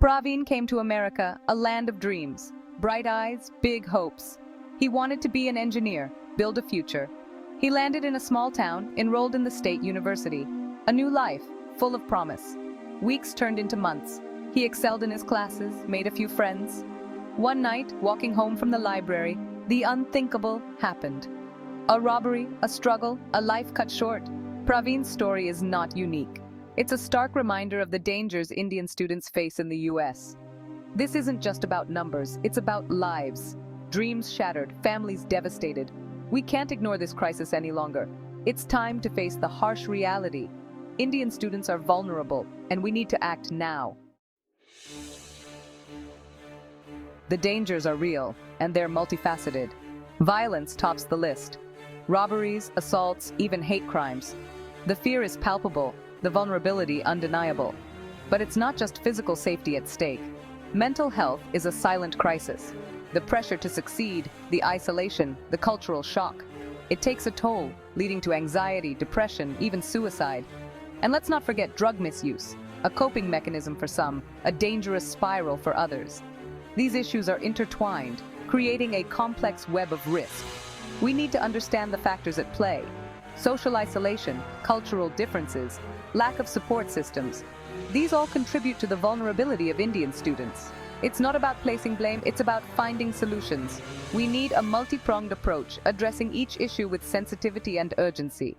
Praveen came to America, a land of dreams, bright eyes, big hopes. He wanted to be an engineer, build a future. He landed in a small town, enrolled in the state university. A new life, full of promise. Weeks turned into months. He excelled in his classes, made a few friends. One night, walking home from the library, the unthinkable happened. A robbery, a struggle, a life cut short. Praveen's story is not unique. It's a stark reminder of the dangers Indian students face in the US. This isn't just about numbers, it's about lives. Dreams shattered, families devastated. We can't ignore this crisis any longer. It's time to face the harsh reality. Indian students are vulnerable, and we need to act now. The dangers are real, and they're multifaceted. Violence tops the list. Robberies, assaults, even hate crimes. The fear is palpable, the vulnerability undeniable. But it's not just physical safety at stake. Mental health is a silent crisis. The pressure to succeed, the isolation, the cultural shock. It takes a toll, leading to anxiety, depression, even suicide. And let's not forget drug misuse, a coping mechanism for some, a dangerous spiral for others. These issues are intertwined, creating a complex web of risk. We need to understand the factors at play: social isolation, cultural differences, lack of support systems. These all contribute to the vulnerability of Indian students. It's not about placing blame, it's about finding solutions. We need a multi-pronged approach, addressing each issue with sensitivity and urgency.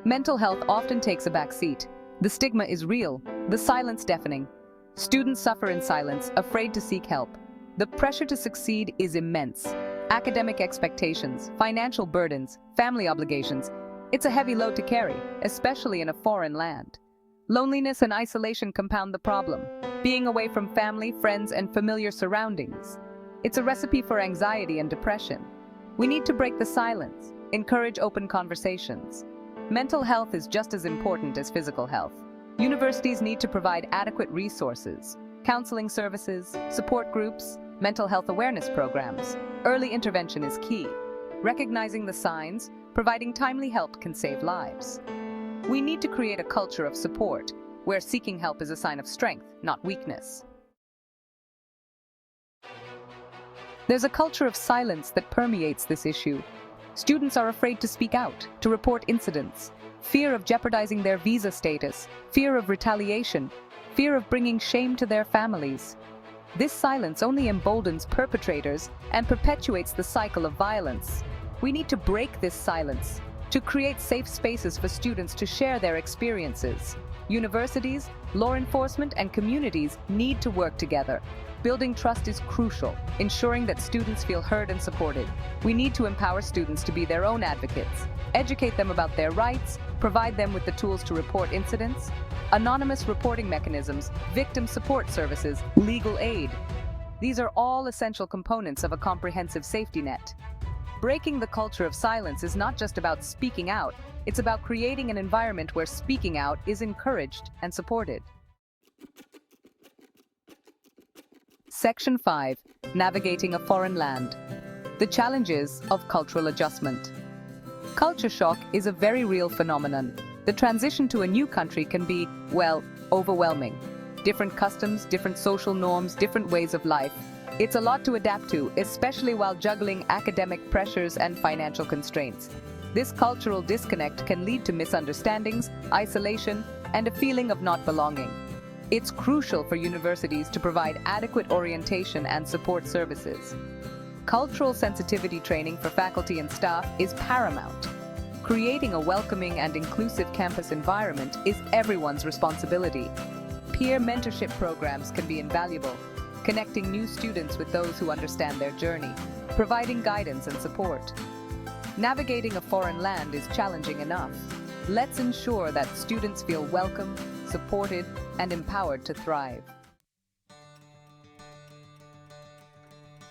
Mental health often takes a back seat. The stigma is real, the silence deafening. Students suffer in silence, afraid to seek help. The pressure to succeed is immense. Academic expectations, financial burdens, family obligations. It's a heavy load to carry, especially in a foreign land. Loneliness and isolation compound the problem, being away from family, friends, and familiar surroundings. It's a recipe for anxiety and depression. We need to break the silence, encourage open conversations. Mental health is just as important as physical health. Universities need to provide adequate resources, counseling services, support groups, mental health awareness programs. Early intervention is key. Recognizing the signs, providing timely help can save lives. We need to create a culture of support, where seeking help is a sign of strength, not weakness. There's a culture of silence that permeates this issue. Students are afraid to speak out, to report incidents. Fear of jeopardizing their visa status, fear of retaliation, fear of bringing shame to their families. This silence only emboldens perpetrators and perpetuates the cycle of violence. We need to break this silence, to create safe spaces for students to share their experiences. Universities, law enforcement, and communities need to work together. Building trust is crucial, ensuring that students feel heard and supported. We need to empower students to be their own advocates, educate them about their rights, provide them with the tools to report incidents, anonymous reporting mechanisms, victim support services, legal aid. These are all essential components of a comprehensive safety net. Breaking the culture of silence is not just about speaking out, it's about creating an environment where speaking out is encouraged and supported. Section 5. Navigating a foreign land. The challenges of cultural adjustment. Culture shock is a very real phenomenon. The transition to a new country can be, well, overwhelming. Different customs, different social norms, different ways of life. It's a lot to adapt to, especially while juggling academic pressures and financial constraints. This cultural disconnect can lead to misunderstandings, isolation, and a feeling of not belonging. It's crucial for universities to provide adequate orientation and support services. Cultural sensitivity training for faculty and staff is paramount. Creating a welcoming and inclusive campus environment is everyone's responsibility. Peer mentorship programs can be invaluable, connecting new students with those who understand their journey, providing guidance and support. Navigating a foreign land is challenging enough. Let's ensure that students feel welcome, supported, and empowered to thrive.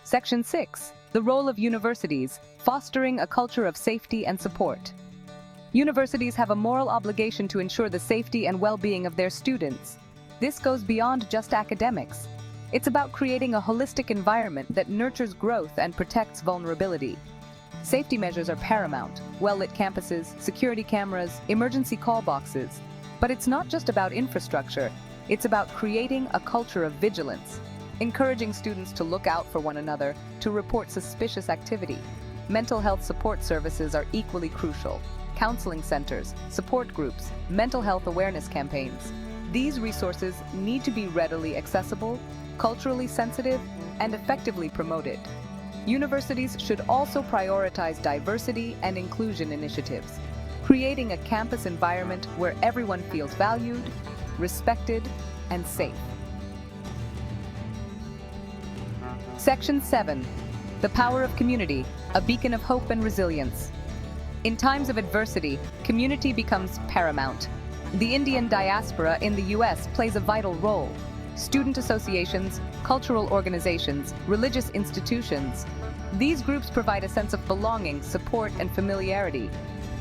Section 6. The role of universities, fostering a culture of safety and support. Universities have a moral obligation to ensure the safety and well-being of their students. This goes beyond just academics. It's about creating a holistic environment that nurtures growth and protects vulnerability. Safety measures are paramount: well-lit campuses, security cameras, emergency call boxes. But it's not just about infrastructure, it's about creating a culture of vigilance, encouraging students to look out for one another, to report suspicious activity. Mental health support services are equally crucial. Counseling centers, support groups, mental health awareness campaigns. These resources need to be readily accessible, culturally sensitive, and effectively promoted. Universities should also prioritize diversity and inclusion initiatives, creating a campus environment where everyone feels valued, respected, and safe. Section 7. The power of community, a beacon of hope and resilience. In times of adversity, community becomes paramount. The Indian diaspora in the US plays a vital role. Student associations, cultural organizations, religious institutions. These groups provide a sense of belonging, support, and familiarity.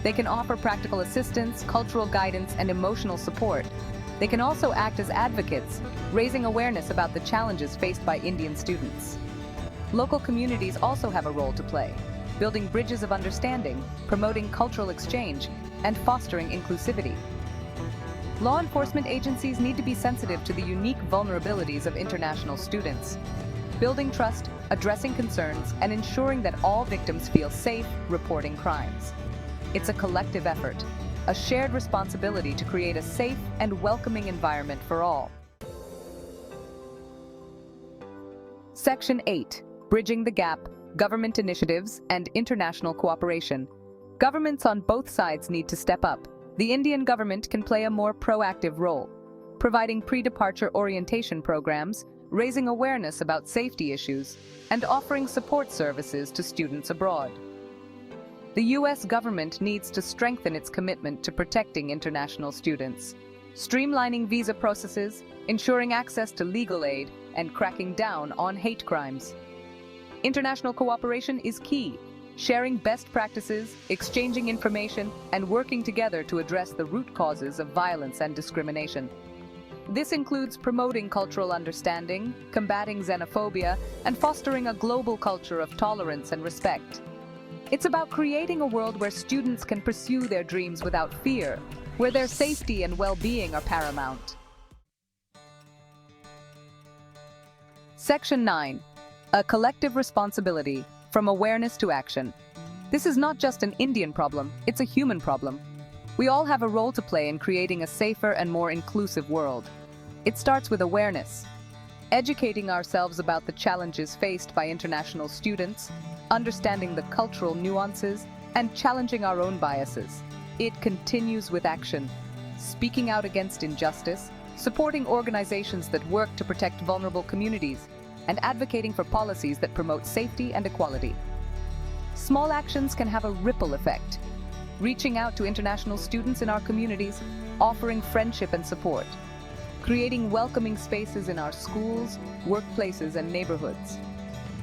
They can offer practical assistance, cultural guidance, and emotional support. They can also act as advocates, raising awareness about the challenges faced by Indian students. Local communities also have a role to play, building bridges of understanding, promoting cultural exchange, and fostering inclusivity. Law enforcement agencies need to be sensitive to the unique vulnerabilities of international students, building trust, addressing concerns, and ensuring that all victims feel safe reporting crimes. It's a collective effort, a shared responsibility to create a safe and welcoming environment for all. Section 8. Bridging the gap, government initiatives, and international cooperation. Governments on both sides need to step up. The Indian government can play a more proactive role, providing pre-departure orientation programs, raising awareness about safety issues, and offering support services to students abroad. The US government needs to strengthen its commitment to protecting international students, streamlining visa processes, ensuring access to legal aid, and cracking down on hate crimes. International cooperation is key, sharing best practices, exchanging information, and working together to address the root causes of violence and discrimination. This includes promoting cultural understanding, combating xenophobia, and fostering a global culture of tolerance and respect. It's about creating a world where students can pursue their dreams without fear, where their safety and well-being are paramount. Section 9. A collective responsibility, from awareness to action. This is not just an Indian problem, it's a human problem. We all have a role to play in creating a safer and more inclusive world. It starts with awareness, educating ourselves about the challenges faced by international students, understanding the cultural nuances, and challenging our own biases. It continues with action, speaking out against injustice, supporting organizations that work to protect vulnerable communities, and advocating for policies that promote safety and equality. Small actions can have a ripple effect, reaching out to international students in our communities, offering friendship and support, creating welcoming spaces in our schools, workplaces, and neighborhoods,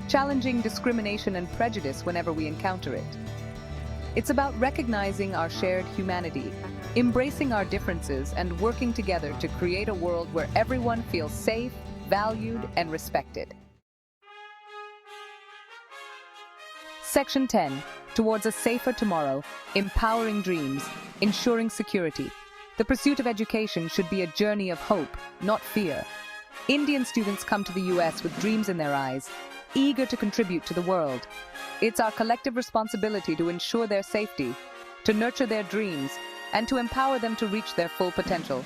challenging discrimination and prejudice whenever we encounter it. It's about recognizing our shared humanity, embracing our differences, and working together to create a world where everyone feels safe, valued, and respected. Section 10. Towards a safer tomorrow, empowering dreams, ensuring security. The pursuit of education should be a journey of hope, not fear. Indian students come to the US with dreams in their eyes, eager to contribute to the world. It's our collective responsibility to ensure their safety, to nurture their dreams, and to empower them to reach their full potential.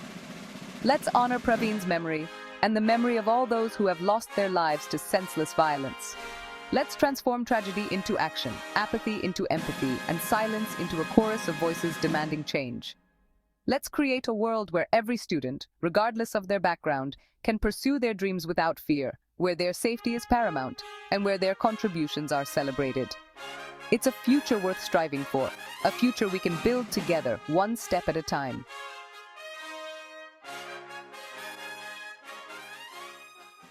Let's honor Praveen's memory and the memory of all those who have lost their lives to senseless violence. Let's transform tragedy into action, apathy into empathy, and silence into a chorus of voices demanding change. Let's create a world where every student, regardless of their background, can pursue their dreams without fear, where their safety is paramount, and where their contributions are celebrated. It's a future worth striving for, a future we can build together, one step at a time.